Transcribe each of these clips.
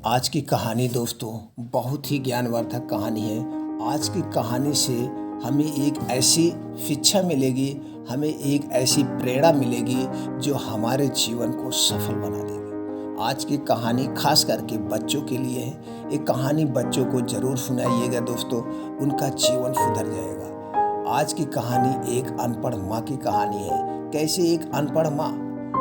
आज की कहानी दोस्तों बहुत ही ज्ञानवर्धक कहानी है। आज की कहानी से हमें एक ऐसी शिक्षा मिलेगी, हमें एक ऐसी प्रेरणा मिलेगी जो हमारे जीवन को सफल बना देगी। आज की कहानी खास करके बच्चों के लिए है। ये कहानी बच्चों को ज़रूर सुनाइएगा दोस्तों, उनका जीवन सुधर जाएगा। आज की कहानी एक अनपढ़ माँ की कहानी है। कैसे एक अनपढ़ माँ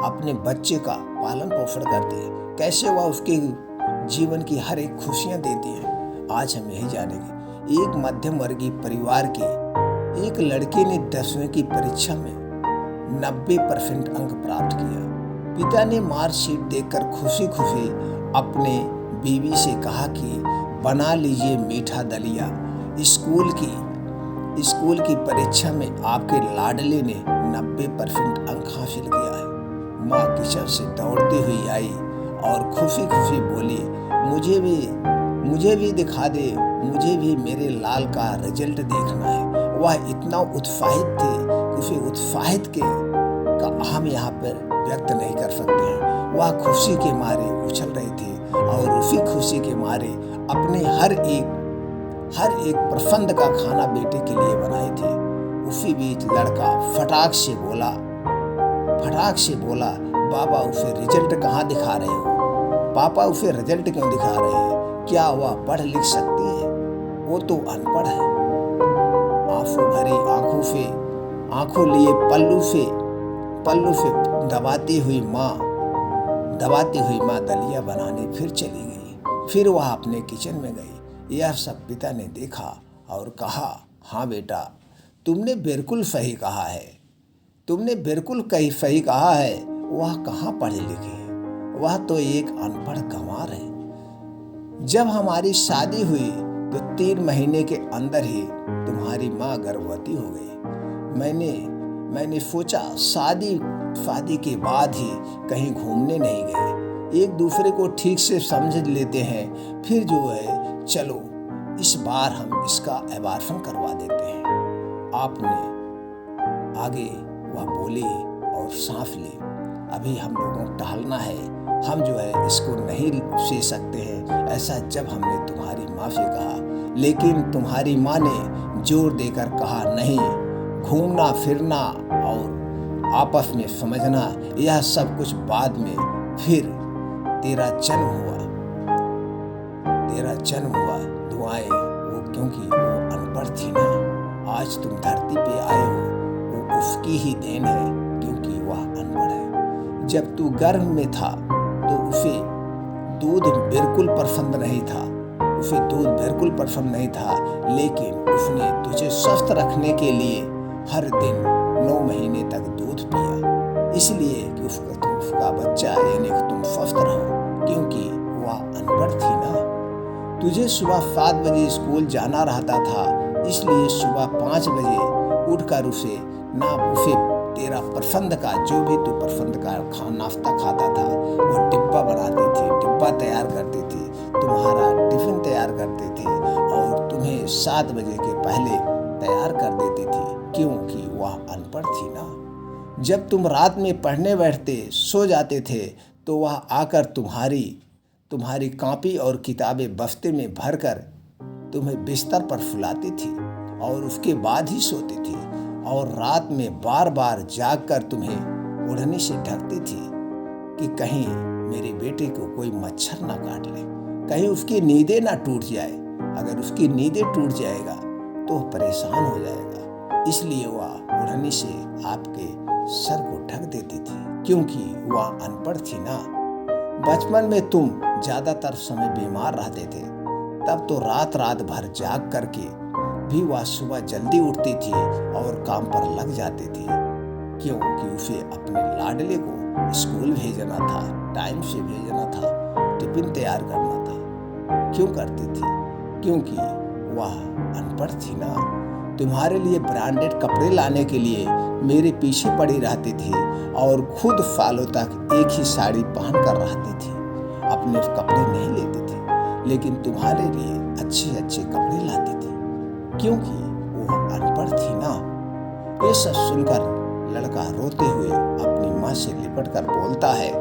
अपने बच्चे का पालन पोषण करती है, कैसे वह उसके जीवन की हर एक खुशियां देती है। आज हम यही जानेंगे। एक मध्यम वर्गीय परिवार के एक लड़के ने 10वीं की परीक्षा में 90% अंक प्राप्त किया। पिता ने मार्कशीट देखकर खुशी खुशी अपने बीवी से कहा कि बना लीजिए मीठा दलिया। स्कूल की परीक्षा में आपके लाडले ने 90% अंक हासिल किया है। माँ किचन से दौड़ती हुई आई और खुशी खुशी बोली, मुझे भी दिखा दे, मुझे भी मेरे लाल का रिजल्ट देखना है। वह इतना उत्साहित थे कि उसे उत्साहित का हम यहाँ पर व्यक्त नहीं कर सकते हैं। वह खुशी के मारे उछल रहे थे और उसी खुशी के मारे अपने हर एक पसंद का खाना बेटे के लिए बनाए थे। उसी बीच लड़का फटाक से बोला, बाबा उसे रिजल्ट कहाँ दिखा रहे हो? पापा उसे रिजल्ट क्यों दिखा रहे हैं? क्या वह पढ़ लिख सकती है? वो तो अनपढ़ है। आंसू भरी आंखों लिए पल्लू से दबाती हुई माँ दलिया बनाने फिर चली गई। फिर वह अपने किचन में गई। यह सब पिता ने देखा और कहा, हाँ बेटा, तुमने बिल्कुल सही कहा है। वह कहाँ पढ़े लिखे है? वह तो एक अनपढ़ गंवार है। जब हमारी शादी हुई तो 3 महीने के अंदर ही तुम्हारी माँ गर्भवती हो गई। मैंने सोचा शादी के बाद ही कहीं घूमने नहीं गए, एक दूसरे को ठीक से समझ लेते हैं, फिर जो है चलो इस बार हम इसका अबॉर्शन करवा देते हैं। आपने आगे वह बोली और सांस ली। अभी हम लोगों को टहलना है, हम जो है इसको नहीं सी सकते हैं, ऐसा जब हमने तुम्हारी माँ से कहा। लेकिन तुम्हारी माँ ने जोर देकर कहा, नहीं, घूमना फिरना और आपस में समझना यह सब कुछ बाद में। फिर तेरा जन्म हुआ दुआएं वो, क्योंकि वो अनपढ़ थी ना। आज तुम धरती पे आए हो, वो उसकी ही देन है, क्योंकि वह अनपढ़ है। जब तू गर्भ में था तो उसे दूध बिल्कुल पसंद नहीं था, लेकिन उसने तुझे स्वस्थ रखने के लिए हर दिन 9 महीने तक दूध पिया, इसलिए कि उसका बच्चा यानी कि तुम स्वस्थ रहो, क्योंकि वह अनपढ़ थी ना। तुझे सुबह 7 बजे स्कूल जाना रहता था, इसलिए सुबह 5 बजे उठकर उसे तेरा पसंद का जो भी तू पसंद का नाश्ता खाता था वो डिब्बा बनाती थी, डिब्बा तैयार करती थी, तुम्हारा टिफिन तैयार करती थी और तुम्हें 7 बजे के पहले तैयार कर देती थी, क्योंकि वह अनपढ़ थी ना। जब तुम रात में पढ़ने बैठते सो जाते थे तो वह आकर तुम्हारी कॉपी और किताबें बस्ते में भरकर तुम्हें बिस्तर पर फुलाती थी और उसके बाद ही सोती थी, और रात में बार बार जागकर तुम्हें ओढ़ने से ढकती थी कि कहीं मेरे बेटे को कोई मच्छर ना काट ले, कहीं उसकी नींदें ना टूट जाए। अगर उसकी नींदें टूट जाएगा तो परेशान हो जाएगा, इसलिए वह ओढ़ने से आपके सर को ढक देती थी, क्योंकि वह अनपढ़ थी ना। बचपन में तुम ज्यादातर समय बीमार रहते थे, तब तो रात भर जाग करके भी वह सुबह जल्दी उठती थी और काम पर लग जाती थी, क्योंकि उसे अपने लाडले को स्कूल भेजना था, टाइम से भेजना था, टिफिन तैयार करना था। क्यों करती थी? क्योंकि वह अनपढ़ थी ना। तुम्हारे लिए ब्रांडेड कपड़े लाने के लिए मेरे पीछे पड़ी रहती थी और खुद सालों तक एक ही साड़ी पहन कर रहती थी, अपने कपड़े नहीं लेती थी, लेकिन तुम्हारे लिए अच्छे कपड़े लाती थी, क्योंकि वो अनपढ़ थी ना। ये सब सुनकर लड़का रोते हुए अपनी माँ से लिपट कर बोलता है,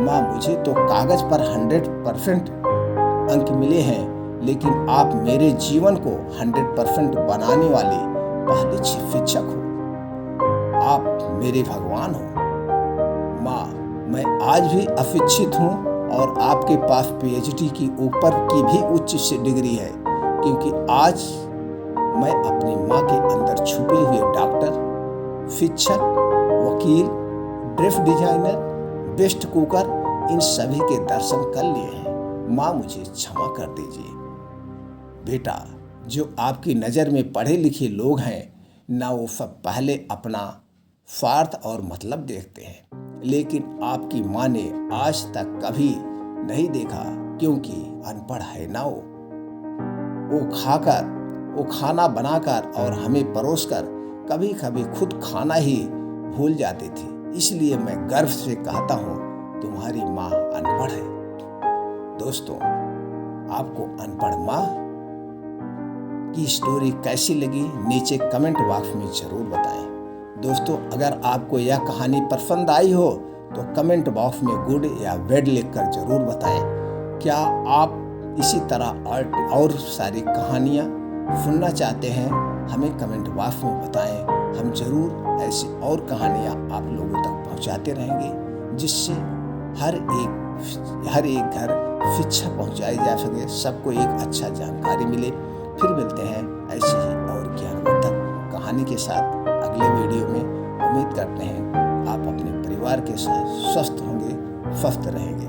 माँ, मुझे तो कागज पर 100% अंक मिले हैं, लेकिन आप मेरे जीवन को 100% बनाने वाले पहले शिक्षक हो। आप मेरे भगवान हो। माँ, मैं आज भी अशिक्षित हूँ और आपके पास PhD की ऊपर की भी उच्च डिग्री है, क्योंकि आज मैं अपनी माँ के अंदर छुपे हुए डॉक्टर, शिक्षक, वकील, ड्रेस डिजाइनर, बेस्ट कुकर, इन सभी के दर्शन कर लिए हैं। माँ, मुझे क्षमा कर दीजिए। बेटा, जो आपकी नज़र में पढ़े लिखे लोग हैं ना, वो सब पहले अपना स्वार्थ और मतलब देखते हैं, लेकिन आपकी माँ ने आज तक कभी नहीं देखा, क्योंकि अनपढ़ है ना वो खाना बनाकर और हमें परोसकर कभी कभी खुद खाना ही भूल जाती थी। इसलिए मैं गर्व से कहता हूँ, तुम्हारी माँ अनपढ़ है। दोस्तों, आपको अनपढ़ माँ की स्टोरी कैसी लगी नीचे कमेंट बॉक्स में जरूर बताएं। दोस्तों, अगर आपको यह कहानी पसंद आई हो तो कमेंट बॉक्स में गुड या बैड लिखकर जरूर बताएं। क्या आप इसी तरह और सारी कहानियाँ सुनना चाहते हैं? हमें कमेंट बॉक्स में बताएं। हम जरूर ऐसी और कहानियाँ आप लोगों तक पहुँचाते रहेंगे, जिससे हर एक घर शिक्षा पहुँचाई जा सके, सबको एक अच्छा जानकारी मिले। फिर मिलते हैं ऐसी ही और ज्ञानवर्धक कहानी के साथ अगले वीडियो में। उम्मीद करते हैं आप अपने परिवार के साथ स्वस्थ होंगे, स्वस्थ रहेंगे।